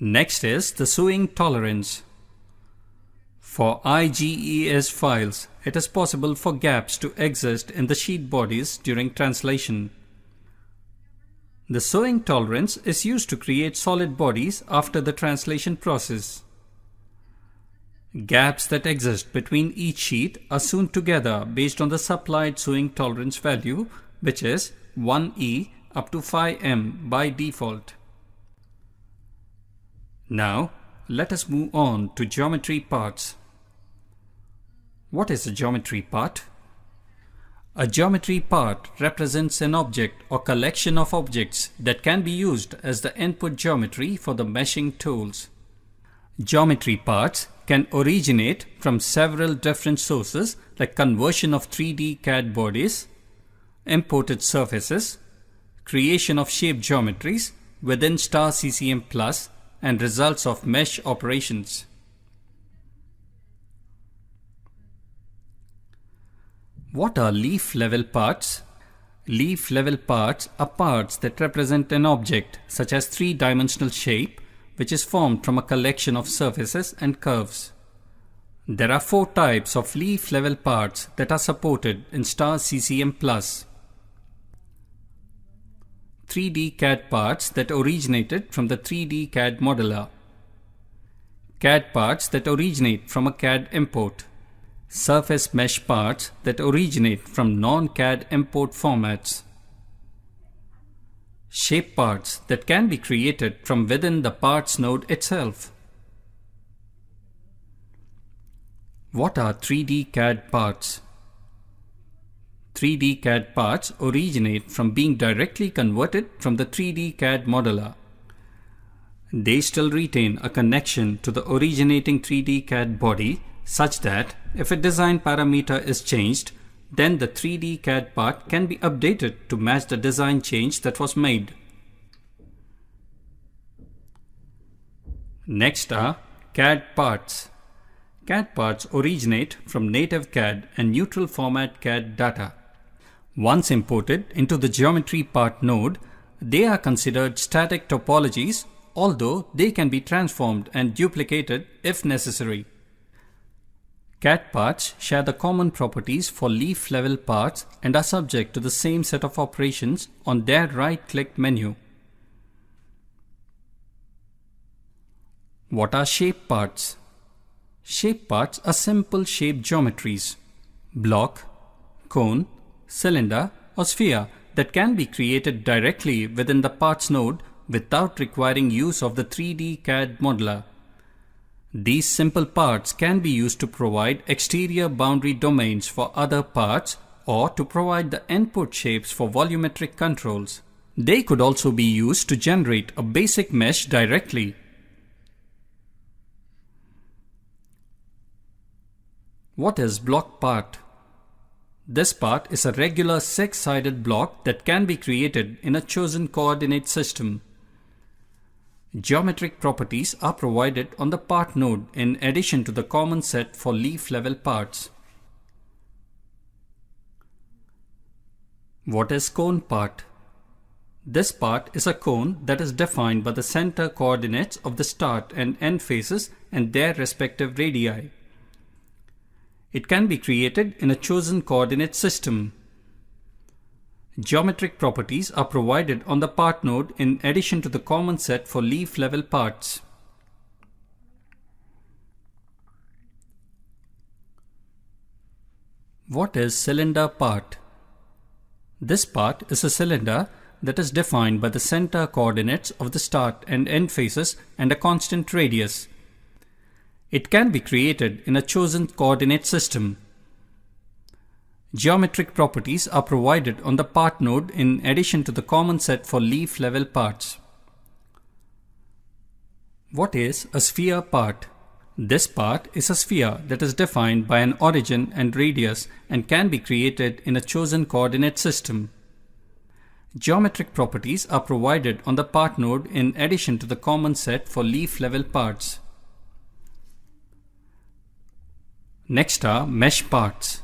Next is the sewing tolerance. For IGES files, it is possible for gaps to exist in the sheet bodies during translation. The sewing tolerance is used to create solid bodies after the translation process. Gaps that exist between each sheet are sewn together based on the supplied sewing tolerance value, which is 1E up to 5M by default. Now, let us move on to geometry parts. What is a geometry part? A geometry part represents an object or collection of objects that can be used as the input geometry for the meshing tools. Geometry parts can originate from several different sources like conversion of 3D CAD bodies, imported surfaces, creation of shape geometries within CCM Plus, and results of mesh operations. What are leaf level parts? Leaf level parts are parts that represent an object such as three-dimensional shape which is formed from a collection of surfaces and curves. There are 4 types of leaf level parts that are supported in CCM Plus. 3D CAD parts that originated from the 3D CAD modeler. CAD parts that originate from a CAD import. Surface mesh parts that originate from non-CAD import formats. Shape parts that can be created from within the parts node itself. What are 3D CAD parts? 3D CAD parts originate from being directly converted from the 3D CAD modeler. They still retain a connection to the originating 3D CAD body such that if a design parameter is changed, then the 3D CAD part can be updated to match the design change that was made. Next are CAD parts. CAD parts originate from native CAD and neutral format CAD data. Once imported into the geometry part node, they are considered static topologies, although they can be transformed and duplicated if necessary. CAD parts share the common properties for leaf level parts and are subject to the same set of operations on their right-click menu. What are shape parts? Shape parts are simple shape geometries, block, cone, cylinder or sphere that can be created directly within the parts node without requiring use of the 3D CAD modeler. These simple parts can be used to provide exterior boundary domains for other parts or to provide the input shapes for volumetric controls. They could also be used to generate a basic mesh directly. What is block part? This part is a regular 6-sided block that can be created in a chosen coordinate system. Geometric properties are provided on the part node in addition to the common set for leaf level parts. What is cone part? This part is a cone that is defined by the center coordinates of the start and end faces and their respective radii. It can be created in a chosen coordinate system. Geometric properties are provided on the part node in addition to the common set for leaf level parts. What is cylinder part? This part is a cylinder that is defined by the center coordinates of the start and end faces and a constant radius. It can be created in a chosen coordinate system. Geometric properties are provided on the part node in addition to the common set for leaf level parts. What is a sphere part? This part is a sphere that is defined by an origin and radius and can be created in a chosen coordinate system. Geometric properties are provided on the part node in addition to the common set for leaf level parts. Next are mesh parts.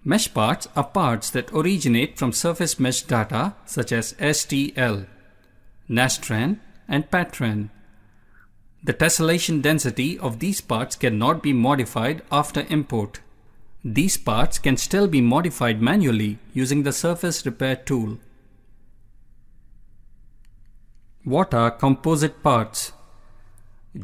Mesh parts are parts that originate from surface mesh data such as STL, Nastran and Patran. The tessellation density of these parts cannot be modified after import. These parts can still be modified manually using the surface repair tool. What are composite parts?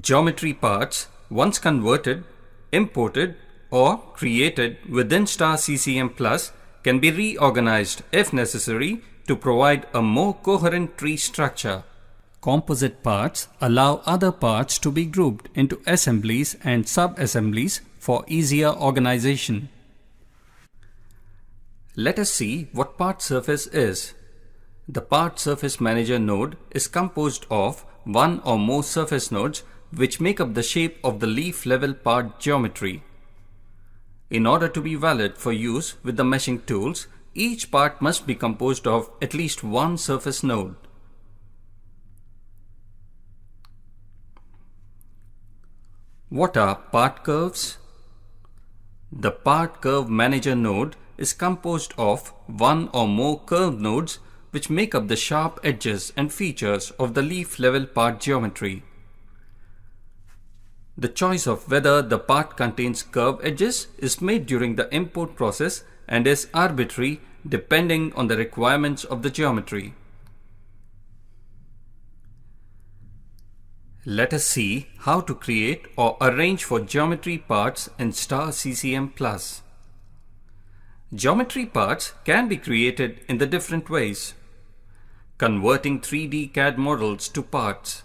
Geometry parts, once converted, imported, or created within CCM Plus, can be reorganized if necessary to provide a more coherent tree structure. Composite parts allow other parts to be grouped into assemblies and sub-assemblies for easier organization. Let us see what part surface is. The part surface manager node is composed of one or more surface nodes which make up the shape of the leaf level part geometry. In order to be valid for use with the meshing tools, each part must be composed of at least one surface node. What are part curves? The part curve manager node is composed of one or more curved nodes which make up the sharp edges and features of the leaf level part geometry. The choice of whether the part contains curved edges is made during the import process and is arbitrary depending on the requirements of the geometry. Let us see how to create or arrange for geometry parts in CCM Plus. Geometry parts can be created in the different ways: converting 3D CAD models to parts,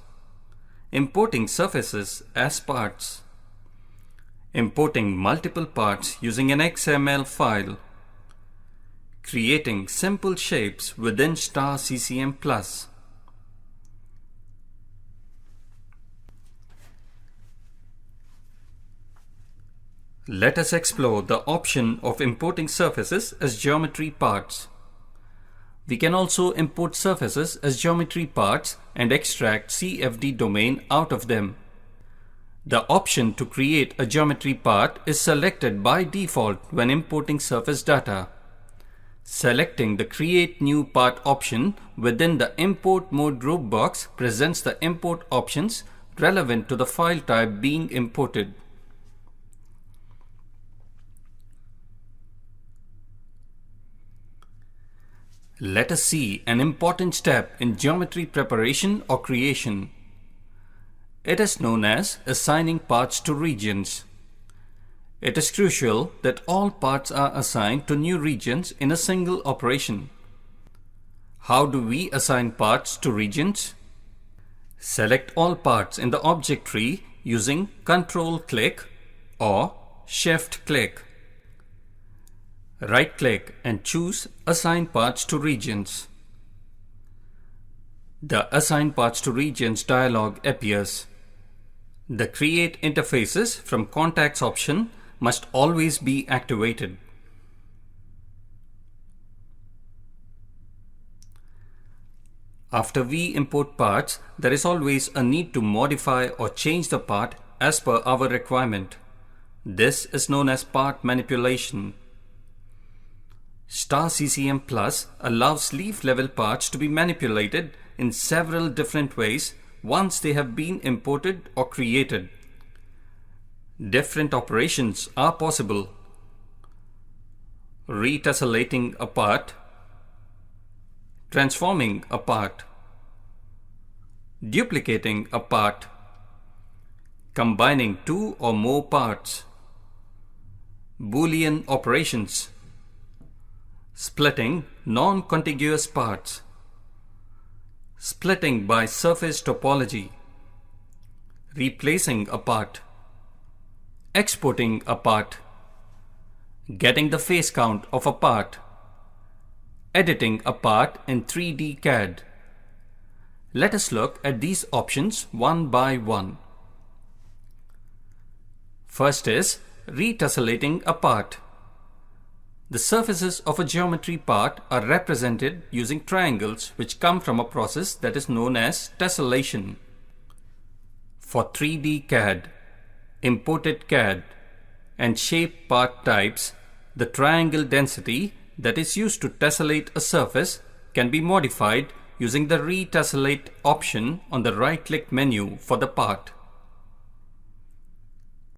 importing surfaces as parts, importing multiple parts using an XML file, creating simple shapes within CCM Plus. Let us explore the option of importing surfaces as geometry parts. We can also import surfaces as geometry parts and extract CFD domain out of them. The option to create a geometry part is selected by default when importing surface data. Selecting the Create New Part option within the Import Mode group box presents the import options relevant to the file type being imported. Let us see an important step in geometry preparation or creation. It is known as assigning parts to regions. It is crucial that all parts are assigned to new regions in a single operation. How do we assign parts to regions? Select all parts in the object tree using Ctrl-click or Shift-click. Right-click and choose Assign Parts to Regions. The Assign Parts to Regions dialog appears. The Create Interfaces from Contacts option must always be activated. After we import parts, there is always a need to modify or change the part as per our requirement. This is known as part manipulation. CCM Plus allows leaf level parts to be manipulated in several different ways once they have been imported or created. Different operations are possible: retessellating a part, transforming a part, duplicating a part, combining two or more parts, Boolean operations, splitting non-contiguous parts, splitting by surface topology, replacing a part, exporting a part, getting the face count of a part, editing a part in 3D CAD. Let us look at these options one by one. First is retessellating a part. The surfaces of a geometry part are represented using triangles which come from a process that is known as tessellation. For 3D CAD, imported CAD, and shape part types, the triangle density that is used to tessellate a surface can be modified using the Retessellate option on the right-click menu for the part.